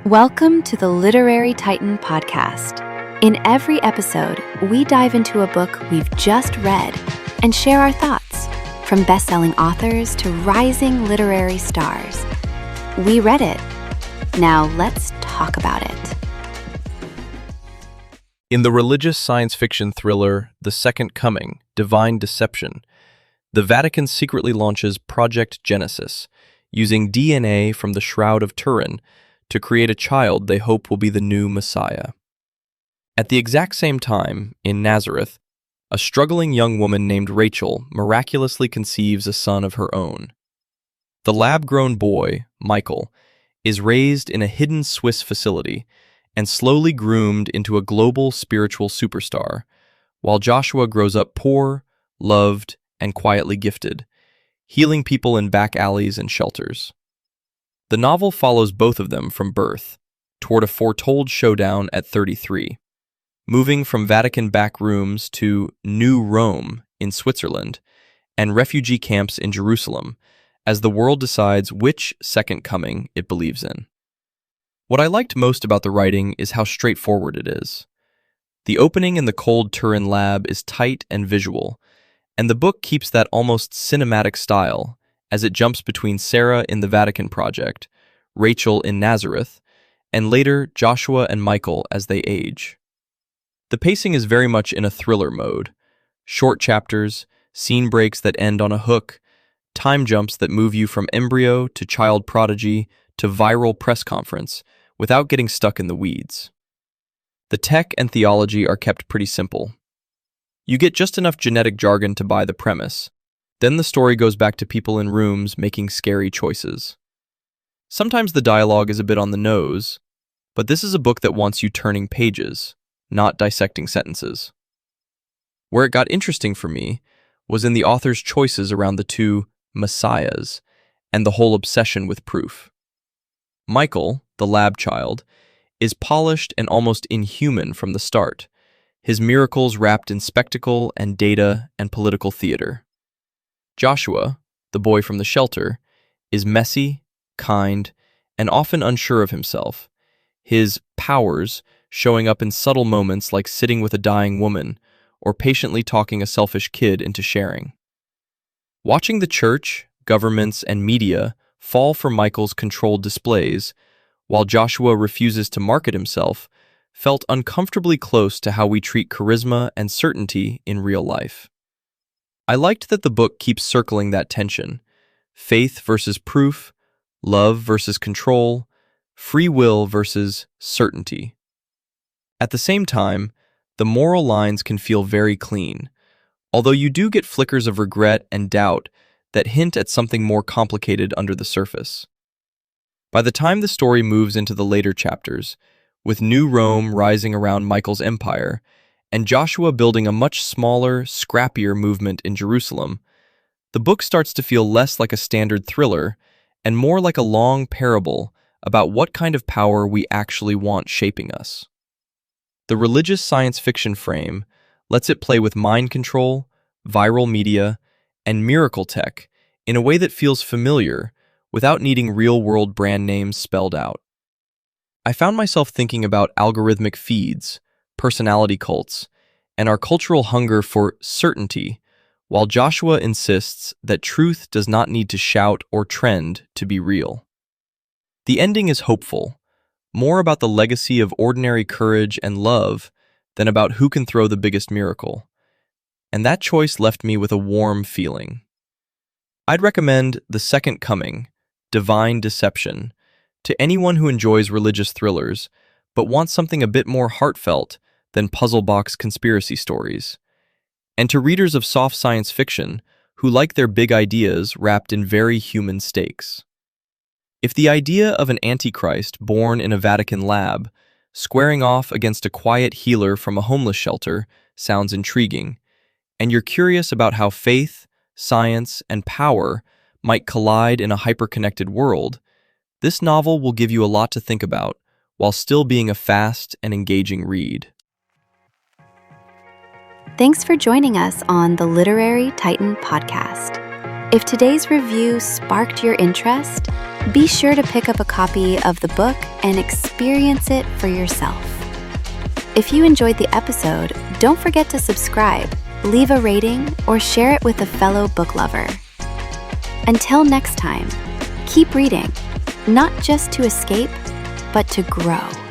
Welcome to the Literary Titan podcast. In every episode, we dive into a book we've just read and share our thoughts, from best-selling authors to rising literary stars. We read it. Now let's talk about it. In the religious science fiction thriller The Second Coming, Divine Deception, the Vatican secretly launches Project Genesis, using DNA from the Shroud of Turin to create a child they hope will be the new Messiah. At the exact same time, in Nazareth, a struggling young woman named Rachel miraculously conceives a son of her own. The lab-grown boy, Michael, is raised in a hidden Swiss facility and slowly groomed into a global spiritual superstar, while Joshua grows up poor, loved, and quietly gifted, healing people in back alleys and shelters. The novel follows both of them from birth, toward a foretold showdown at 33, moving from Vatican back rooms to New Rome in Switzerland and refugee camps in Jerusalem, as the world decides which second coming it believes in. What I liked most about the writing is how straightforward it is. The opening in the cold Turin lab is tight and visual, and the book keeps that almost cinematic style as it jumps between Sarah in the Vatican project, Rachel in Nazareth, and later Joshua and Michael as they age. The pacing is very much in a thriller mode. Short chapters, scene breaks that end on a hook, time jumps that move you from embryo to child prodigy to viral press conference without getting stuck in the weeds. The tech and theology are kept pretty simple. You get just enough genetic jargon to buy the premise. Then the story goes back to people in rooms making scary choices. Sometimes the dialogue is a bit on the nose, but this is a book that wants you turning pages, not dissecting sentences. Where it got interesting for me was in the author's choices around the two messiahs and the whole obsession with proof. Michael, the lab child, is polished and almost inhuman from the start, his miracles wrapped in spectacle and data and political theater. Joshua, the boy from the shelter, is messy, kind, and often unsure of himself, his powers showing up in subtle moments like sitting with a dying woman or patiently talking a selfish kid into sharing. Watching the church, governments, and media fall for Michael's controlled displays, while Joshua refuses to market himself, felt uncomfortably close to how we treat charisma and certainty in real life. I liked that the book keeps circling that tension: faith versus proof, love versus control, free will versus certainty. At the same time, the moral lines can feel very clean, although you do get flickers of regret and doubt that hint at something more complicated under the surface. By the time the story moves into the later chapters, with New Rome rising around Michael's empire, and Joshua building a much smaller, scrappier movement in Jerusalem, the book starts to feel less like a standard thriller and more like a long parable about what kind of power we actually want shaping us. The religious science fiction frame lets it play with mind control, viral media, and miracle tech in a way that feels familiar without needing real-world brand names spelled out. I found myself thinking about algorithmic feeds, personality cults, and our cultural hunger for certainty, while Joshua insists that truth does not need to shout or trend to be real. The ending is hopeful, more about the legacy of ordinary courage and love than about who can throw the biggest miracle, and that choice left me with a warm feeling. I'd recommend The Second Coming, Divine Deception, to anyone who enjoys religious thrillers but wants something a bit more heartfelt than puzzle box conspiracy stories, and to readers of soft science fiction who like their big ideas wrapped in very human stakes. If the idea of an antichrist born in a Vatican lab, squaring off against a quiet healer from a homeless shelter, sounds intriguing, and you're curious about how faith, science, and power might collide in a hyper-connected world, this novel will give you a lot to think about while still being a fast and engaging read. Thanks for joining us on the Literary Titan podcast. If today's review sparked your interest, be sure to pick up a copy of the book and experience it for yourself. If you enjoyed the episode, don't forget to subscribe, leave a rating, or share it with a fellow book lover. Until next time, keep reading, not just to escape, but to grow.